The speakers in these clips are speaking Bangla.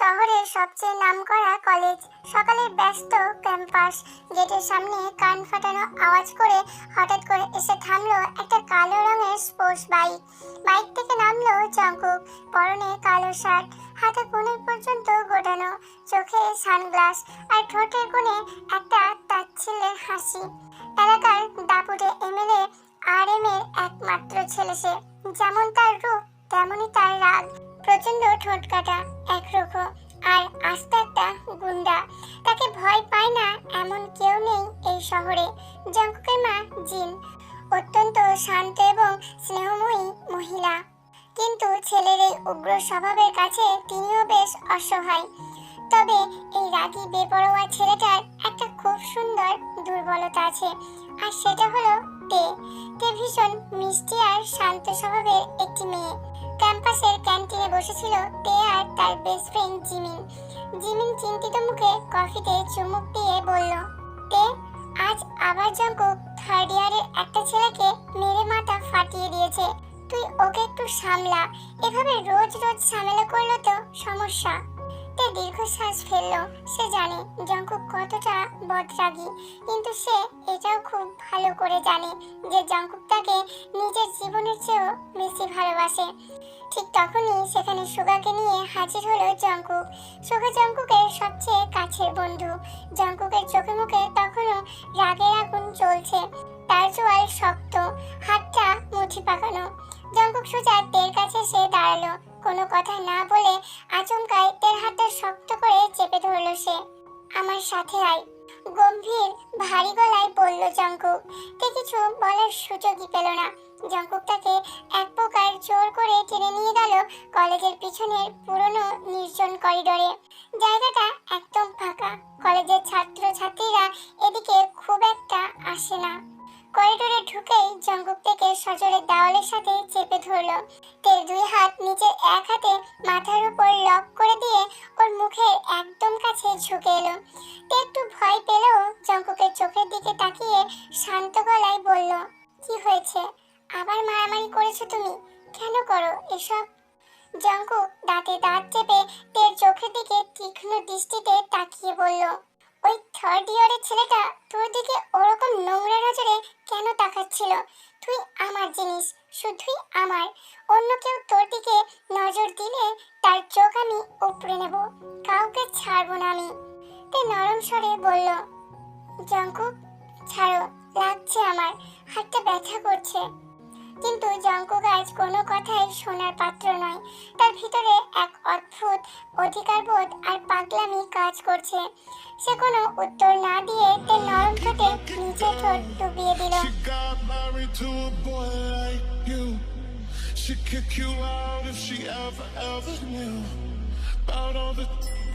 শহরের সবচেয়ে নামকরা কলেজ, সকালের ব্যস্ত ক্যাম্পাস। গেটের সামনে কান ফাটানো আওয়াজ করে হঠাৎ করে এসে থামলো একটা কালো রঙের স্পোর্টস বাইক। বাইক থেকে নামলো জংকুক, পরনে কালো শার্ট, হাতে কোণে পর্যন্ত গোটানো, চোখে সানগ্লাস আর ঠোঁটের কোণে একটা তাচ্ছিল্যের হাসি। এলাকার দাপুটে এমএলএ RM এর একমাত্র ছেলে সে। যেমন তার রূপ তেমনই তার রাগ, প্রচন্ড ঠোঁট কাটা, একরোখো আর আস্ত একটা গুন্ডা। তাকে ভয় পায় না এমন কেউ নেই এই শহরে। জংকুকের মা জিন অত্যন্ত শান্ত এবং স্নেহময়ী মহিলা, কিন্তু ছেলের এই উগ্র স্বভাবের কাছে তিনিও বেশ অসহায়। তবে এই রাগী বেপরোয়া ছেলেটার একটা খুব সুন্দর দুর্বলতা আছে, আর সেটা হলো তে। তে ভীষণ মিষ্টি আর শান্ত স্বভাবের একটি মেয়ে। ক্যাম্পাসের ক্যান্টিনে বসেছিল তে আর তার বেস্ট ফ্রেন্ড জিমিন। জিমিন চিন্তিত মুখে কফিতে চুমুক দিয়ে বলল, তে, আজ আবার জংকুক থার্ড ইয়ারের একটা ছেলেকে মেরে মাথা ফাটিয়ে দিয়েছে। তুই ওকে একটু সামলা, এভাবে রোজ রোজ ঝামেলা করলে তো সমস্যা। তে দীর্ঘশ্বাস ফেললো। সে জানে জংকুক কতটা বদরাগী, কিন্তু সে এটাও খুব ভালো করে জানে যে জংকুক তাকে নিজের জীবনের চেয়েও বেশি ভালোবাসে। ঠিক তখনই সেখানে সুগাকে নিয়ে হাজির হলো জংকুক। সুগা জংকুকের সবচেয়ে কাছের বন্ধু। জংকুকের চোখে মুখে তখনও রাগের আগুন জ্বলছে, তার চোয়াল শক্ত, হাতটা মুঠি পাকানো। জংকুক সোজা তের কাছে এসে দাঁড়ালো। কোনো কথা না বলে আচমকাই তের হাতটা শক্ত করে চেপে ধরলো সে। আমার সাথে আয়, গম্ভীর ভারী গলায় বলল জংকুক। তে কিছু বলার সুযোগই পেল না। জংকুক তাকে এক প্রকার জোর করে টেনে নিয়ে গেল কলেজের পিছনের পুরনো নির্জন করিডোরে। জায়গাটা একদম ফাঁকা, কলেজের ছাত্র ছাত্রীরা এদিকে খুব একটা আসে না। করিডোরে ঢুকেই জংকুক থেকে সজোরে দেওয়ালের সাথে চেপে ধরলো। তের দুই হাত নিচের এক হাতে মাথার উপর লক করে দিয়ে ওর মুখের একদম কাছে ঝুঁকে এলো। তে একটু ভয় পেলেও জংকুকের চোখের দিকে তাকিয়ে শান্ত গলায় বলল, কি হয়েছে? আবার মারামারি করেছো তুমি? কেন করো এসব? জংকুক দাঁতে দাঁত চেপে তের চোখের দিকে তীক্ষ্ণ দৃষ্টিতে তাকিয়ে বলল, ওই থার্ড ইয়ারের ছেলেটা তোর দিকে ওরকম নোংরা নজরে কেন তাকাচ্ছিল? তুই আমার জিনিস, শুধুই আমার। অন্য কেউ তোর দিকে নজর দিলে তার চোখ আমি উপড়ে নেব, কাউকে ছাড়বো না আমি। তে নরম স্বরে বলল, জংকুক ছাড়ো, লাগছে আমার, হাতটা ব্যথা করছে। কিন্তু জংকুক আজ কোনো কথাই শোনার পাত্র নয়। তার ভিতরে এক অদ্ভুত অধিকারবোধ আর পাগলামি কাজ করছে। সে কোনো উত্তর না দিয়ে তের নরম ঠোঁটে নিচের ঠোঁট ডুবিয়ে দিল।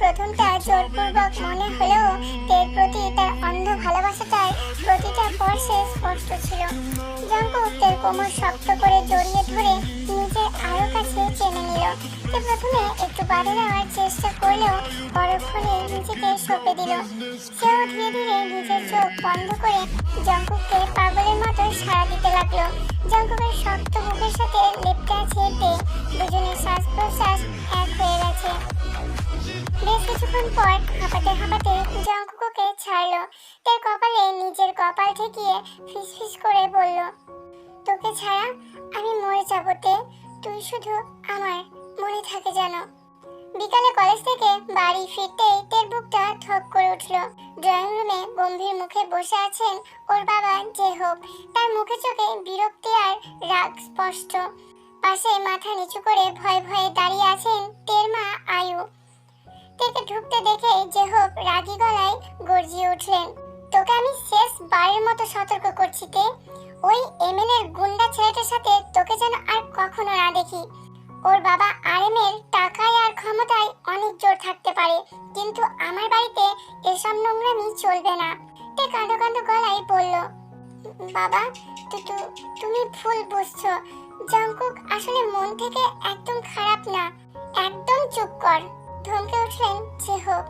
প্রথমটা জোরপূর্বক মনে হলেও তের প্রতি তার অন্ধ ভালোবাসাটার প্রতিটা স্পর্শে স্পষ্ট ছিল। জংকুক তের কোমর শক্ত করে জড়িয়ে ধরে নিজের আরো কাছে টেনে নিল। সে প্রথমে একটু বাধা দেওয়ার চেষ্টা করলেও পরক্ষণে নিজেকে সঁপে দিল। সেও ধীরে ধীরে নিজের চোখ বন্ধ করে জংকুককে পাগলের মতো সাড়া দিতে লাগলো। জংকুকের শক্ত মুখের সাথে লেপ্টে আছে তে, দুজনের শ্বাস প্রশ্বাস এক হয়ে গেছে। বেশ কিছুক্ষণ পর হাঁপাতে হাঁপাতে জংকুককে ছাড়লো। তের কপালে নিজের কপাল ঠেকিয়ে ফিসফিস করে বলল, তোকে ছাড়া আমি মরে যাবো তে, তুই শুধু আমার, মনে থাকে যেন। বিকালে কলেজ থেকে বাড়ি ফিরতেই তের বুকটা ধক করে উঠল। ড্রয়িং রুমে গম্ভীর মুখে বসে আছেন ওর বাবা জেহোব। তার মুখে চোখে বিরক্তি আর রাগ স্পষ্ট। পাশে মাথা নিচু করে ভয়ে ভয়ে দাঁড়িয়ে আছেন তের মা আয়ু। তেকে ঢুকতে দেখে জেহোব রাগী গলায় গর্জিয়ে উঠলেন, তোকে আমি শেষ বারের মতো সতর্ক করছি তে, ওই এমএলএর গুন্ডা ছেলেটার সাথে তোকে যেন আর কখনো না দেখি। ওর বাবা RM এর টাকায় আর ক্ষমতায় অনেক জোর থাকতে পারে, কিন্তু আমার বাড়িতে এসব নোংরামি চলবে না। তে কাঁদো কাঁদো গলায় বলল, বাবা তুমি ভুল বুঝছো, জংকুক আসলে মন থেকে একদম খারাপ না। একদম চুপ কর, ধমকে উঠলেন জেহোব।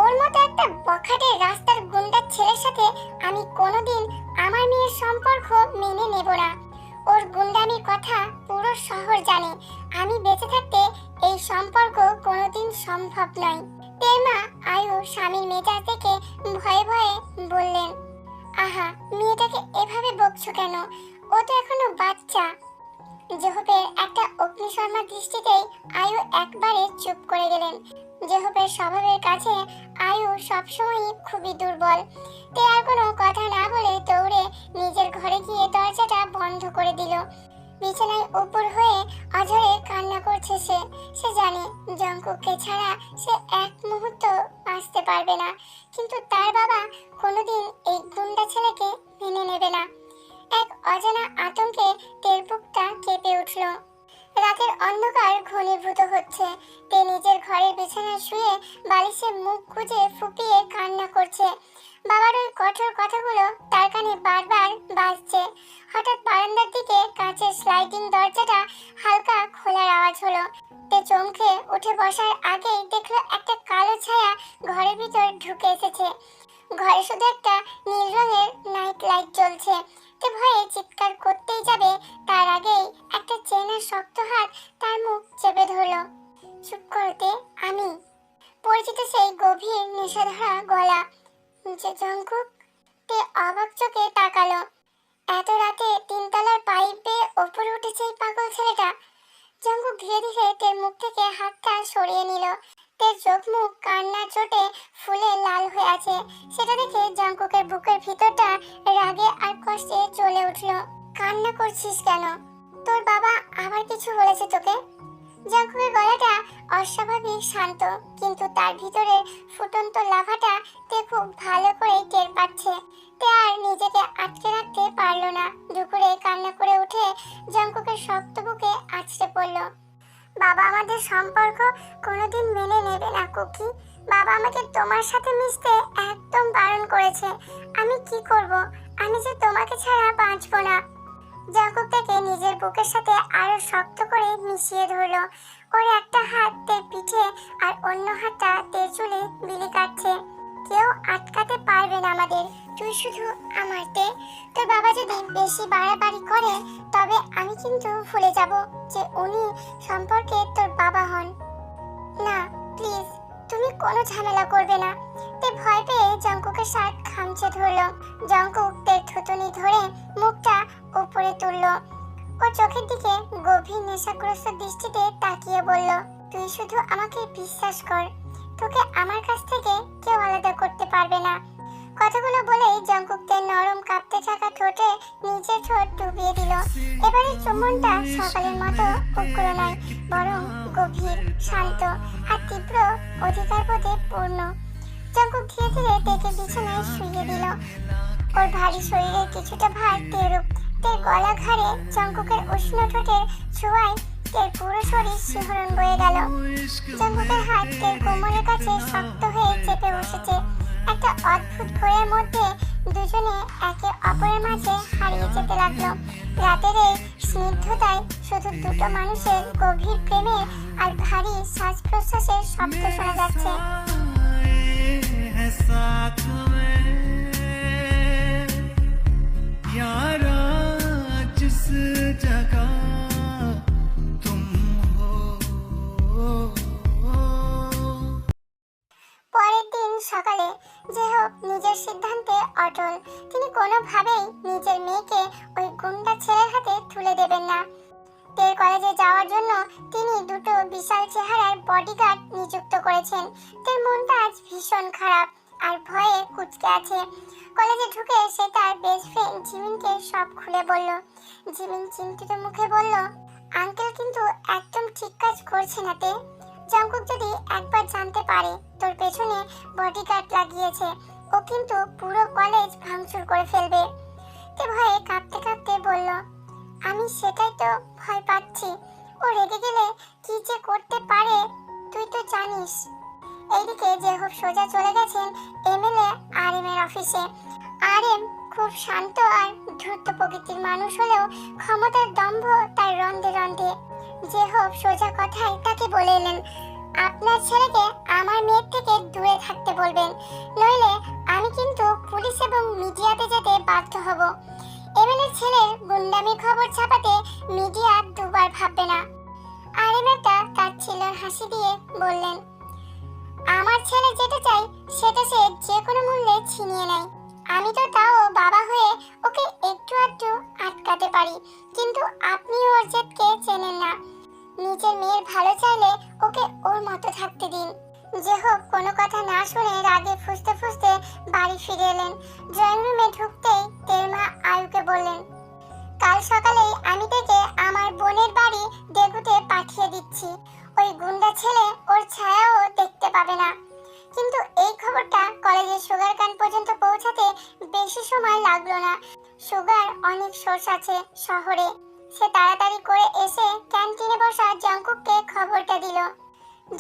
ওর মতো একটা বখাটে রাস্তার গুন্ডার ছেলের সাথে আমি কোনোদিন আমার মেয়ের সম্পর্ক মেনে নেব না। ওর গুন্ডামির কথা পুরো শহর জানে। আমি বেঁচে থাকতে এই সম্পর্ক কোনোদিন সম্ভব নয়। তের মা আয়ু স্বামীর মেজাজ দেখে ভয়ে ভয়ে বললেন, আহা, মেয়েটাকে এভাবে বকছো কেন? ও তো এখনো বাচ্চা। জেহবের একটা অগ্নিশর্মা দৃষ্টিতেই আয়ু একবারে চুপ করে গেলেন। জেহবের স্বভাবের কাছে আয়ু সবসময়ই খুবই দুর্বল। তে আর কোনো কথা না বলে দৌড়ে নিজের ঘরে গিয়ে দরজাটা বন্ধ করে দিল। বিছানায় উপর হয়ে অঝরে কান্না করছে সে জানে জঙ্কুককে ছাড়া সে এক মুহূর্ত বাঁচতে পারবে না, কিন্তু তার বাবা কোনোদিন এই গুন্ডা ছেলেকে মেনে নেবে না। এক অজানা আতঙ্কে তের বুকটা কেঁপে উঠল। রাতের অন্ধকার ঘনীভূত হচ্ছে। তে নিজের ঘরের বিছানায় শুয়ে বালিশে মুখ গুজে ফুপিয়ে কান্না করছে। বাবার ওই কঠোর কথাগুলো তার কানে বারবার বাজছে। হঠাৎ বারান্দার দিকে কাঁচের স্লাইডিং দরজাটা হালকা খোলার আওয়াজ হলো। তে চমকে উঠে বসার আগেই দেখলো একটা কালো ছায়া ঘরের ভিতর ঢুকে এসেছে। ঘরে শুধু একটা নীল রঙের নাইট লাইট জ্বলছে। তে ভয়ে চিৎকার করতেই যাবে, তার আগেই একটা চেনা শক্ত হাত তার মুখ চেপে ধরলো। চুপ করতে, আমি। পরিচিত সেই গভীর নেশাধরা গলা। যে জঙ্কুক। তে অবাক চোখে তাকালো। এত রাতে তিনতলার পাইপ বেয়ে ওপরে উঠেছে এই পাগল ছেলেটা। জঙ্কুক ধীরে ধীরে তের মুখ থেকে হাতটা সরিয়ে নিল। তের চোখ মুখ কান্নার চোটে ফুলে লাল হয়ে আছে। সেটা দেখে জঙ্কুকের বুকের ভিতরটা রাগে আর কষ্টে জ্বলে উঠল। কান্না করছিস কেন? তোর বাবা আবার কিছু বলেছে তোকে? জঙ্কুকের গলাটা অস্বাভাবিক শান্ত, কিন্তু তার ভিতরে ফুটন্ত লাফাটা তে খুব ভালো করে টের পাচ্ছে। তে আর নিজেকে আটকে রাখতে পারলো না। দুপুরে কান্না করে উঠে জঙ্কুকের শক্ত বুকে আছড়ে পড়ল। বাবা আমাদের সম্পর্ক কোনোদিন মেনে নেবে না কুকি। বাবা আমাকে তোমার সাথে মিশতে একদম বারণ করেছে। আমি কি করব? আমি যে তোমাকে ছাড়া বাঁচবো না। জঙ্কুক তাকে নিজের বুকের সাথে আরো শক্ত করে মিশিয়ে ধরলো। ওর একটা হাত তের পিঠে আর অন্য হাতটা তের চুলে বিলি কাটছে। কেউ আটকাতে পারবে না আমাদের। তুই শুধু আমার তে। তোর বাবা যদি বেশি বাড়াবাড়ি করে তবে আমি কিন্তু ভুলে যাব যে উনি সম্পর্কে তোর বাবা হন। না প্লিজ, তুমি কোনো ঝামেলা করবে না। তে ভয় পেয়ে জঙ্কুকের শার্ট খামচে ধরলো। জঙ্কুক তের থুতুনি ধরে মুখটা উপরে তুললো। ওর চোখের দিকে গভীর নেশাগ্রস্ত দৃষ্টিতে তাকিয়ে বলল, তুই শুধু আমাকে বিশ্বাস কর। তোকে আমার কাছ থেকে কেউ আলাদা করতে পারবে না। কথাগুলো বলেই জঙ্কুককে নরম কাঁপতে থাকা ঠোঁটে নিজের ঠোঁট ডুবিয়ে দিল। এবারে চুম্বনটা সকালের মতো উগ্র নয়, বরং গভীর, শান্ত আর তীব্র অধিকারবোধে পূর্ণ। জঙ্কুক ধীরে ধীরে তেকে বিছানায় শুইয়ে দিল। ওর ভারী শরীরের কিছুটা ভার তের গলা ঘাড়ে জঙ্কুকের উষ্ণ ঠোঁটের ছোঁয়ায় তের পুরো শরীর শিহরণ বয়ে গেল। জঙ্কুকের হাত তের কোমরের কাছে শক্ত হয়ে চেপে বসেছে। একটা অদ্ভুত ভয়ের মধ্যে দুজনে একে অপরের মাঝে হারিয়ে যেতে লাগলো। রাতের এই স্নিগ্ধতায় শুধু দুটো মানুষের গভীর প্রেমের আর ভারী শ্বাস প্রশ্বাসের শব্দ শোনা যাচ্ছে। পরের দিন সকালে জেহব নিজের সিদ্ধান্তে অটল। তিনি কোনোভাবেই নিজের মেয়েকে ওই গুন্ডা ছেলের হাতে তুলে দেবেন না। তের কলেজে যাওয়ার জন্য তিনি দুটো বিশাল চেহারার বডিগার্ড নিযুক্ত করেছেন। তের মনটা আজ ভীষণ খারাপ আর ভয়ে কুঁচকে আছে। কলেজে ঢুকে সে তার বেস্ট ফ্রেন্ড জিমিনকে সব খুলে বলল। জিমিন চিন্তিত মুখে বলল, আঙ্কেল কিন্তু একদম ঠিক কাজ করছে না তে। জঙ্কুক যদি একবার জানতে পারে তোর পেছনে বডিগার্ড লাগিয়েছে, ও কিন্তু পুরো কলেজ ভাঙচুর করে ফেলবে। তে ভয়ে কাঁপতে কাঁপতে বলল, আমি সেটাই তো ভয় পাচ্ছি। ও রেগে গেলে কি যে করতে পারে তুই তো জানিস। এইদিকে জেহব সোজা চলে গেছেন এমএলএ আরএম এর অফিসে। আরএম খুব শান্ত আর দ্রুত প্রকৃতির মানুষ হলেও ক্ষমতার দম্ভ তার রন্ধে রন্ধে। জেহব সোজা কথায় তাকে বলে এলেন, আপনার ছেলেকে আমার মেয়ের থেকে দূরে থাকতে বলবেন, নইলে আমি কিন্তু পুলিশ এবং মিডিয়াতে যেতে বাধ্য হব। এমএলএ ছেলের গুন্ডামির খবর ছাপাতে মিডিয়া দুবার ভাববে না। আরএমএটা তার ছেলের হাসি দিয়ে বললেন, আমার ছেলে যেটা চাই সেটা সে যে কোনো মূল্যে ছিনিয়ে নেয়। আমি তো তাও বাবা হয়ে ওকে একটু আধটু আটকাতে পারি, কিন্তু আপনি ওর জেদকে চেনেন না। নিজের মেয়ের ভালো চাইলে ওকে ওর মতো থাকতে দিন। যে হোক, কোনো কথা না শুনে রাগে ফুঁসতে ফুঁসতে বাড়ি ফিরে এলেন। ড্রয়িং রুমে ঢুকতেই তের মা আয়ুকে বললেন, কাল সকালেই আমি থেকে আমার বোনের বাড়ি দেগুতে পাঠিয়ে দিচ্ছি। ওই গুন্ডা ছেলে ওর ছায়াও দেখতে পাবে না। কিন্তু এই খবরটা কলেজের সুগার ক্যান পর্যন্ত পৌঁছাতে বেশি সময় লাগলো না। সুগার অনেক সোর্স আছে শহরে। সে তাড়াতাড়ি করে এসে ক্যান্টিনে বসা জঙ্কুককে খবরটা দিল।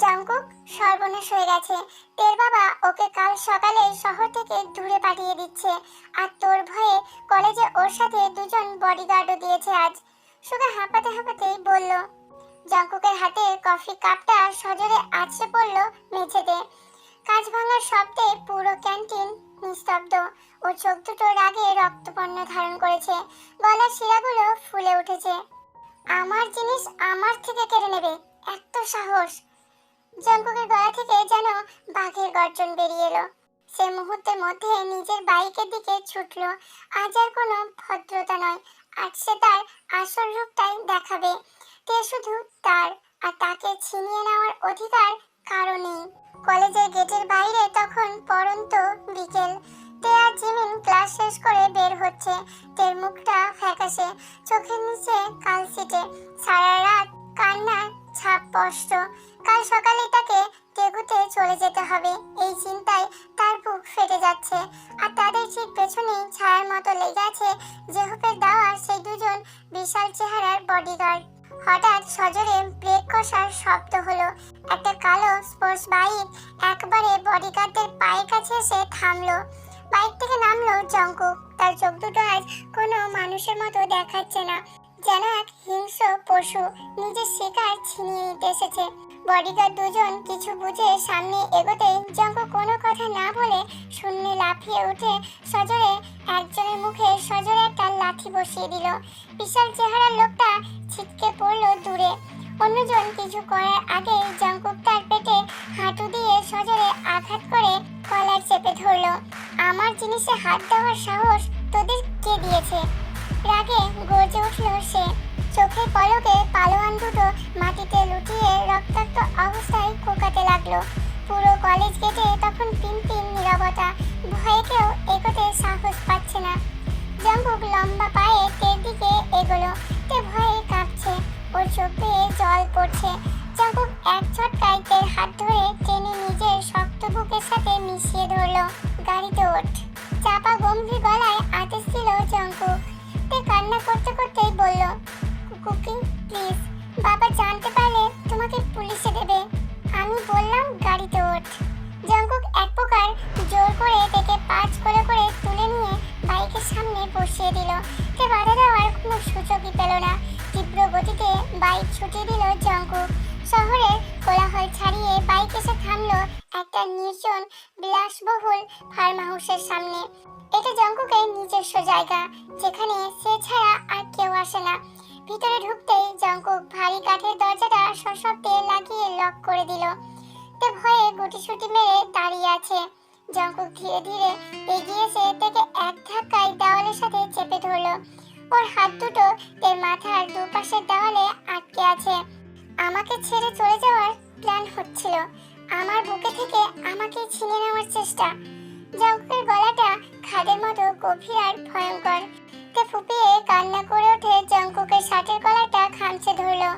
জঙ্কুক, সর্বনাশ হয়ে গেছে। তের বাবা ওকে কাল সকালে শহর থেকে দূরে পাঠিয়ে দিচ্ছে, আর তোর ভয়ে কলেজে ওর সাথে দুজন বডিগার্ডও দিয়েছে আজ। সুগার হাঁপাতে হাঁপাতেই বলল। জঙ্কুকের হাতে কফি কাপটা সজোরে আছড়ে পড়ল মেঝেতে। কাঁচ ভাঙার শব্দে পুরো ক্যান্টিন নিস্তব্ধ। ও চোখ দুটো রাগে রক্তবর্ণ ধারণ করেছে, গলার শিরাগুলো ফুলে উঠেছে। আমার জিনিস আমার থেকে কেড়ে নেবে, এত সাহস! জঙ্কুকের গলা থেকে যেন বাঘের গর্জন বেরিয়ে এলো। সে মুহূর্তের মধ্যে নিজের বাইকের দিকে ছুটল। আজ আর কোনো ভদ্রতা নয়, আজ সে তার আসল রূপটাই দেখাবে। তে শুধু তার, আর তাকে ছিনিয়ে নেওয়ার অধিকার কারো নেই। কলেজের গেটের বাইরে তখন পড়ন্ত বিকেল। তে আর জিমিন ক্লাস শেষ করে বের হচ্ছে। তের মুখটা ফ্যাকাশে, চোখের নিচে কালশিটে, সারা রাত কান্নার ছাপ স্পষ্ট। কাল সকালে তাকে তেগুতে চলে যেতে হবে, এই চিন্তায় তার বুক ফেটে যাচ্ছে। আর তাদের ঠিক পেছনেই ছায়ার মতো লেগে আছে জেহুপের দেওয়া সেই দুজন বিশাল চেহারার বডিগার্ড। হঠাৎ সজোরে ব্রেক কষার শব্দ হলো। একটা কালো স্পোর্টস বাইক একবারে বডিগার্ডদের পায়ের কাছে এসে থামলো। বাইক থেকে নামলো জঙ্কুক। তার চোখ দুটো আজ কোনো মানুষের মতো দেখাচ্ছে না, যেন এক হিংস্র পশু নিজের শিকার ছিনিয়ে নিতে এসেছে। বডিগার্ড দুজন কিছু বুঝে সামনে এগোতেই জঙ্কুক কোনো কথা না বলে শূন্যে লাফিয়ে উঠে সজোরে একজনের মুখে সজোরে একটা লাঠি বসিয়ে দিল। বিশাল চেহারার লোকটা ছিটকে পড়লো দূরে। অন্যজন কিছু করার আগে জঙ্কুক তার পেটে হাঁটু দিয়ে সজোরে আঘাত করে কলার চেপে ধরলো। আমার জিনিসে হাত দেওয়ার সাহস তোদের কে দিয়েছে? রাগে গর্জে উঠল সে। চোখের পলকে পালোয়ান দুটো মাটিতে লুটিয়ে রক্তাক্ত অবস্থায় কোকাতে লাগলো। পুরো কলেজ গেটে তখন পিনপিন নীরবতা। ভয়ে কেউ এগোতে সাহস পাচ্ছে না। জঙ্কুক লম্বা পায়ে তের দিকে এগোলো। তে ভয়ে কাঁপছে, ওর চোখ বেয়ে জল পড়ছে। জঙ্কুক এক ঝটকায় তের হাত ধরে টেনে নিজের শক্ত বুকের সাথে মিশিয়ে ধরলো। গাড়িতে ওঠ, চাপা গম্ভীর গলায় আদেশ দিল জঙ্কুক। তে কান্না করতে করতেই বলল, কুকি প্লিজ, বাবা জানতে পারলে তোমাকে পুলিশে দেবে। আমি বললাম গাড়িতে ওঠ। জঙ্কুক এক প্রকার জোর করে তেকে পাঁচ করে তুলে নিয়ে বাইকের সামনে বসিয়ে দিল। তে বাধা দেওয়ার কোনো সুযোগই পেল না। তীব্র গতিতে বাইক ছুটিয়ে দিল জঙ্কুক। শহরের কোলাহল ছাড়িয়ে বাইক এসে থামলো একটা নির্জন বিলাসবহুল ফার্ম হাউসের সামনে। এটা জঙ্কুকের নিজস্ব জায়গা, যেখানে সে ছাড়া আর কেউ আসে না। ভিতরে ঢুকতেই জঙ্কুক ভারী কাঠের দরজাটা সশব্দে লাগিয়ে লক করে দিল। তে ভয়ে গুটিসুটি মেরে দাঁড়িয়ে আছে। জঙ্কুক ধীরে ধীরে এগিয়ে এসে থেকে এক ধাক্কায় দেওয়ালের সাথে চেপে ধরলো। ওর হাত দুটো তের মাথার দুপাশের দেওয়ালে আটকে আছে। আমাকে ছেড়ে চলে যাওয়ার প্ল্যান হচ্ছিল, আমার বুকে থেকে আমাকে ছিনে নেওয়ার চেষ্টা। জঙ্কুকের গলাটা খাদের মতো গভীর আর ভয়ঙ্কর। তে ফুপিয়ে কান্না করে ওঠে জঙ্কুকের শার্টের কলারটা খামচে ধরলো।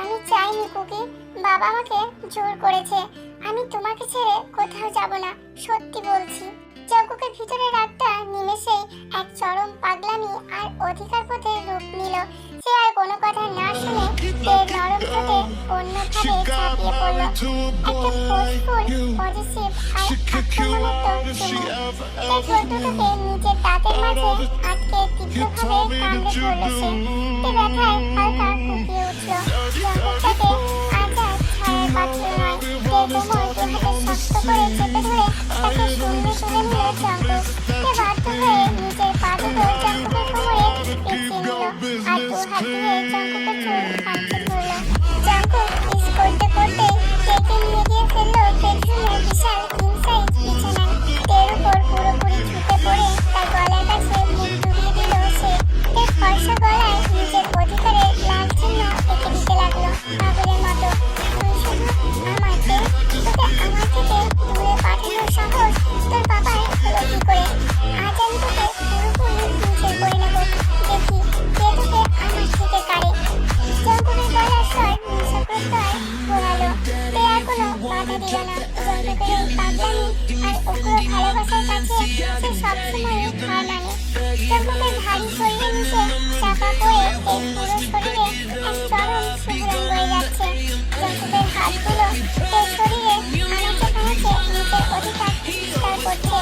আমি চাইনি কুকি, বাবা আমাকে জোর করেছে। আমি তোমাকে ছেড়ে কোথাও যাব না, সত্যি বলছি। জঙ্কুকের ভিতরে রাগটা নিমেষেই এক চরম পাগলামি আর অধিকার পথে রূপ নিল। সে আর কোনো কথা না শুনে তের নরম ঠোঁটে অন্যভাবে ঝাঁপিয়ে পড়ল। একটা ফোর্সফুল পজিটিভ আর আক্রমণাত্মক চুমু। তের ঠোঁট দুটোকে নিজের দাঁতের মাঝে আটকে তীব্রভাবে কামড়ে ধরল সে। তে ব্যথায় হালকা কুপিয়ে উঠল। জঙ্কুক তাকে আজ আর ছাড়ার পাত্র নয়। তের কোমর দু হাতে শক্ত করে চেপে ধরে তাকে শূন্যে তুলে নিল জঙ্কুক। তে বাধ্য হয়ে নিজের পা দুটো জঙ্কুকের কোমরে পেঁচিয়ে নিল আর দু হাত দিয়ে জঙ্কুকের চুল খামচে ধরল। জঙ্কুক কিস করতে করতে তেকে নিয়ে গিয়ে ফেললো বেডরুমের দিল না। জঙ্কুকের এই পাগলামি আর উগ্র ভালোবাসার কাছে সে সবসময় হার মানে। জঙ্কুকের ভারী শরীরের নিচে চাপা পড়ে এই পুরো শরীরে এক চরম শিহরণ বয়ে যাচ্ছে। জঙ্কুকের হাতগুলো তার শরীরে আনাচে কানাচে নিজের অধিকার বিস্তার করছে।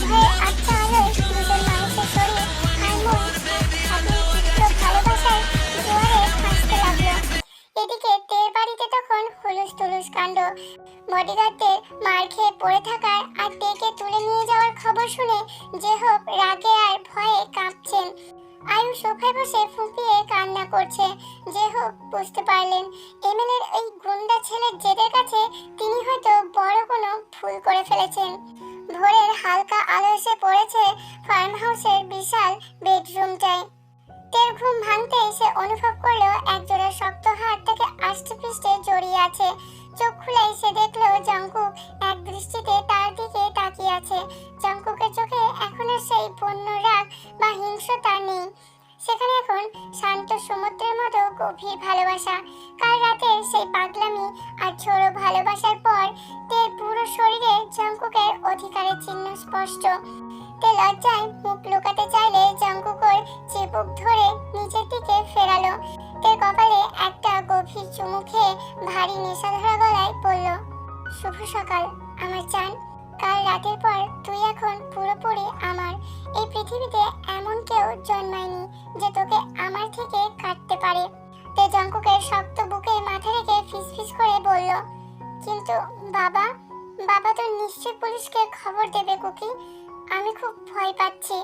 ভয়ে আচ্ছা আলোয় দুজন মানুষের শরীর আর মন স্বাধীন তীব্র ভালোবাসার জোয়ারে ভাসতে লাগলো। এদিকে তের বাড়িতে তখন হুলুস তুলুস কাণ্ড। বডিগার্ডদের মার খেয়ে পড়ে থাকার আর তেকে তুলে নিয়ে যাওয়ার খবর শুনে জেহব রাগে আর ভয়ে কাঁপছেন। আয়ু সোফায় বসে ফুঁপিয়ে কান্না করছে। জেহব বুঝতে পারলেন এমএলএর এই গুন্ডা ছেলের জেদের কাছে তিনি হয়তো বড় কোনো ভুল করে ফেলেছেন। ভোরের হালকা আলো এসে পড়েছে ফার্ম হাউসের বিশাল বেডরুমটায়। তের ঘুম ভাঙতেই সে অনুভব করলো একজোড়া শক্ত হাত তাকে আষ্টে পৃষ্ঠে জড়িয়ে আছে। চোখ খুলেই সে দেখলো জঙ্কুক এক দৃষ্টিতে তার দিকে তাকিয়ে আছে। জঙ্কুকের চোখে এখন আর সেই বন্য রাগ বা হিংস্রতা নেই, সেখানে এখন শান্ত সমুদ্রের মতো গভীর ভালোবাসা। কাল রাতে সেই পাগলামি আর ঝোড়ো ভালোবাসার পর তের পুরো শরীরে জঙ্কুকের অধিকারের চিহ্ন স্পষ্ট। তে লজ্জায় মুখ লুকাতে চাইলে জঙ্কুক ওর চিবুক ধরে নিজের দিকে ফেরালো। তের কপালে একটা গভীর চুমু খেয়ে ভারী নেশাধরা গলায় বলল, শুভ সকাল আমার জান। কাল রাতের পর তুই এখন পুরোপুরি আমার। এই পৃথিবীতে এমন কেউ জন্মায়নি যে তোকে আমার থেকে কাটতে পারে। তে জঙ্কুকের শক্ত বুকে মাথা রেখে ফিসফিস করে বলল, কিন্তু বাবা, বাবা তো নিশ্চয় পুলিশকে খবর দেবে কুকি। আমি খুব ভয় পাচ্ছি,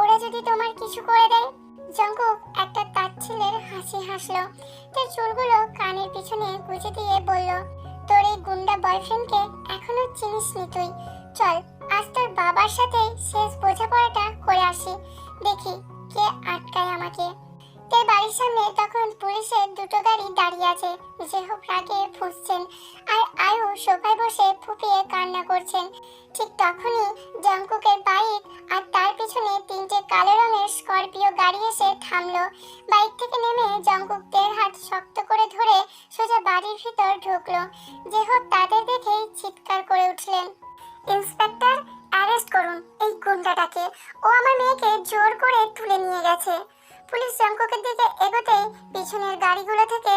ওরা যদি তোমার কিছু করে দেয়। জঙ্কুক একটা তাচ্ছিলের হাসি হাসলো। তার চুলগুলো কানের পিছনে গুজে দিয়ে বলল, তোর এই গুন্ডা বয়ফ্রেন্ডকে এখনো চিনিসনি তুই। চল আজ তোর বাবার সাথে শেষ বোঝাপড়াটা করে আসি, দেখি কে আটকায় আমাকে। তের বাড়ির সামনে তখন পুলিশের দুটো গাড়ি দাঁড়িয়ে আছে। জেহব রাগে ফুঁসছেন আর আয়ু সোফায় বসে ফুপিয়ে কান্না করছেন। ঠিক তখনই জঙ্কুকের বাইক আর তার পিছনে তিনটে কালো রঙের স্করপিও গাড়ি এসে থামলো। বাইক থেকে নেমে জঙ্কুক তের হাত শক্ত করে ধরে সোজা বাড়ির ভিতর ঢুকলো। জেহব তাদের দেখেই চিৎকার করে উঠলেন, ইন্সপেক্টর, অ্যারেস্ট করুন এই গুন্ডাটাকে। ও আমার মেয়েকে জোর করে তুলে নিয়ে গেছে। পুলিশ জঙ্কুকের দিকে এগোতেই পিছনের গাড়িগুলো থেকে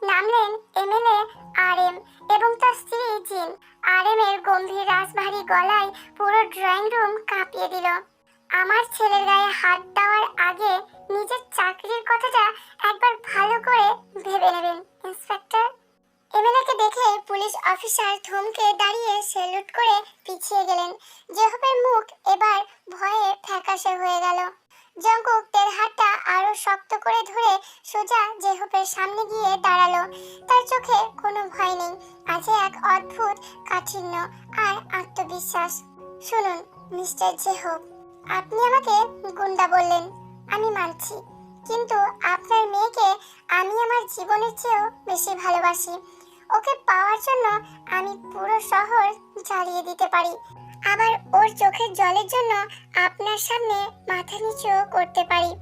নামলেন এমএলএ আরএম এবং তার স্ত্রী জিন। আরএম এর গম্ভীর রাজভারী গলায় পুরো ড্রয়িং রুম কাঁপিয়ে দিল। আমার ছেলের গায়ে হাত দেওয়ার আগে নিজের চাকরির কথাটা একবার ভালো করে ভেবে নেবেন ইন্সপেক্টর। এমএলএকে দেখে পুলিশ অফিসার থমকে দাঁড়িয়ে স্যালুট করে পিছিয়ে গেলেন। জেহবের মুখ এবার ভয়ে ফ্যাকাশে হয়ে গেল। জঙ্কুক তের হাতটা আরো শক্ত করে ধরে সোজা জেহবের সামনে গিয়ে দাঁড়ালো। তার চোখে কোনো ভয় নেই, আছে এক অদ্ভুত কাঠিন্য আর আত্মবিশ্বাস। শুনুন মিস্টার জেহব, আপনি আমাকে গুন্ডা বললেন, আমি মানছি, কিন্তু আপনার মেয়েকে আমি আমার জীবনের চেয়েও বেশি ভালোবাসি। ওকে পাওয়ার জন্য আমি পুরো শহর জ্বালিয়ে দিতে পারি, আবার ওর চোখের জলের জন্য আপনার সামনে মাথা নিচু করতে পারি।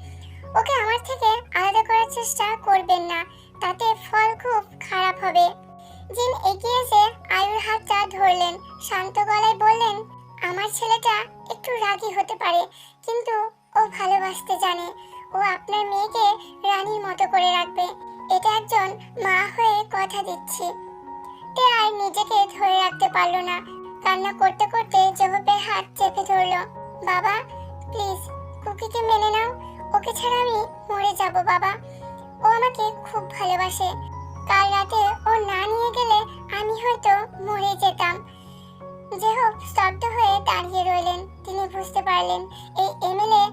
ওকে আমার থেকে আলাদা করার চেষ্টা করবেন না, তাতে ফল খুব খারাপ হবে। জিন এগিয়ে এসে আয়ুর হাতটা ধরলেন, শান্ত গলায় বললেন, আমার ছেলেটা একটু রাগী হতে পারে, কিন্তু ও ভালোবাসতে জানে। ও আপনার মেয়েকে রানীর মতো করে রাখবে, এটা একজন মা হয়ে কথা দিচ্ছি। তে আর নিজেকে ধরে রাখতে পারলো না, কান্না করতে করতে জবাবের হাত চেপে ধরলো। বাবা প্লিজ, কুকিকে মেনে নাও, ওকে ছাড়া আমি মরে যাব বাবা। ও আমাকে খুব ভালোবাসে, কাল রাতে ও না নিয়ে গেলে আমি হয়তো মরে যেতাম। জেহব স্তব্ধ হয়ে দাঁড়িয়ে রইলেন। তিনি বুঝতে পারলেন এই এমএলএ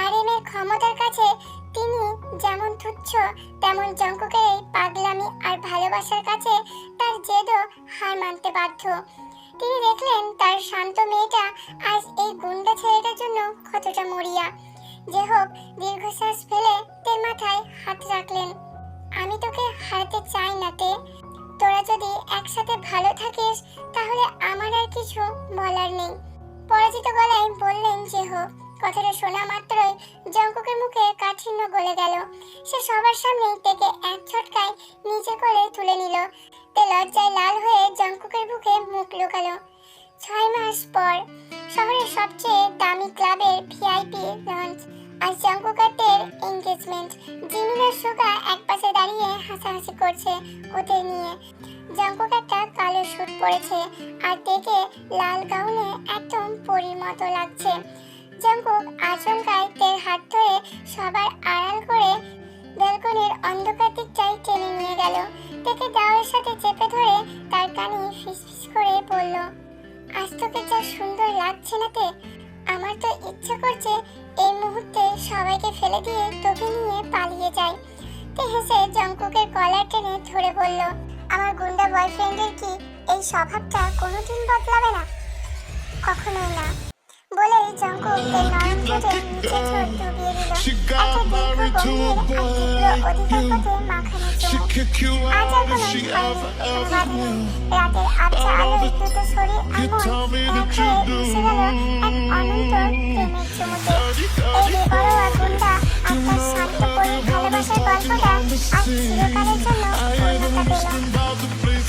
আরএম এর ক্ষমতার কাছে তিনি যেমন তুচ্ছ, তেমন জঙ্কুকের এই পাগলামি আর ভালোবাসার কাছে তার জেদও হার মানতে বাধ্য। তিনি দেখলেন তার শান্ত মেয়েটা আজ এই গুন্ডা ছেলেটার জন্য কতটা মরিয়া। জেহব দীর্ঘশ্বাস ফেলে তের মাথায় হাত রাখলেন, আমি তোকে হারাতে চাই না তে। তোরা যদি একসাথে ভালো থাকিস তাহলে আমার আর কিছু বলার নেই। পরাজিত গলায় বললেন জেহব। কথাটা শোনা মাত্রই জঙ্কুকের মুখে কাঠিন্য গলে গেল। সে সবার সামনে থেকে এক ঝটকায় নিজে কোলে তুলে নিল। মুহূর্তে লজ্জায় লাল হয়ে জঙ্কুকের বুকে মুখ লুকালো। 6 মাস পর শহরের সবচেয়ে দামি ক্লাবের ভিআইপি লঞ্চ। আজ জঙ্কুকারদের এঙ্গেজমেন্ট। জিমিন আর সুগা এক পাশে দাঁড়িয়ে হাসাহাসি করছে ওদের নিয়ে। জঙ্কুক একটা কালো স্যুট পরেছে আর দেখে লাল গাউনে একদম পরীর মতো লাগছে। জঙ্কুক আচমকায় তের হাত ধরে সবার আড়াল করে ব্যালকনির অন্ধকার দিকটায় টেনে নিয়ে গেল। তেকে দেওয়ালের সাথে চেপে ধরে তার কানে ফিসফিস করে বলল, আজ তোকে যা সুন্দর লাগছে না তে, আমার তো ইচ্ছে করছে এই মুহূর্তে সবাইকে ফেলে দিয়ে তোকে নিয়ে পালিয়ে যাই। তে হেসে জঙ্কুকের কলার টেনে ধরে বলল, আমার গুন্ডা বয়ফ্রেন্ডের কি এই স্বভাবটা কোনোদিন বদলাবে না? কখনোই না। বলেই জঙ্কুক তের নরম ঠোঁটে নিচে ঠোঁট ডুবিয়ে দিল। একটা দীর্ঘ গম্ভীর আর তীব্র অধিকার পথে মাখানো চুমুক। আজ আর কোনো ভয় নেই, কোনো বাধা নেই। রাতের আবছা আলোয় দুটো শরীর এমন এক হয়ে মিশে গেল এক অনন্ত প্রেমের চুমুকে। এই বেপরোয়া গুন্ডা আর তার শান্ত পরীর ভালোবাসার গল্পটা আজ চিরকালের জন্য পূর্ণতা পেল।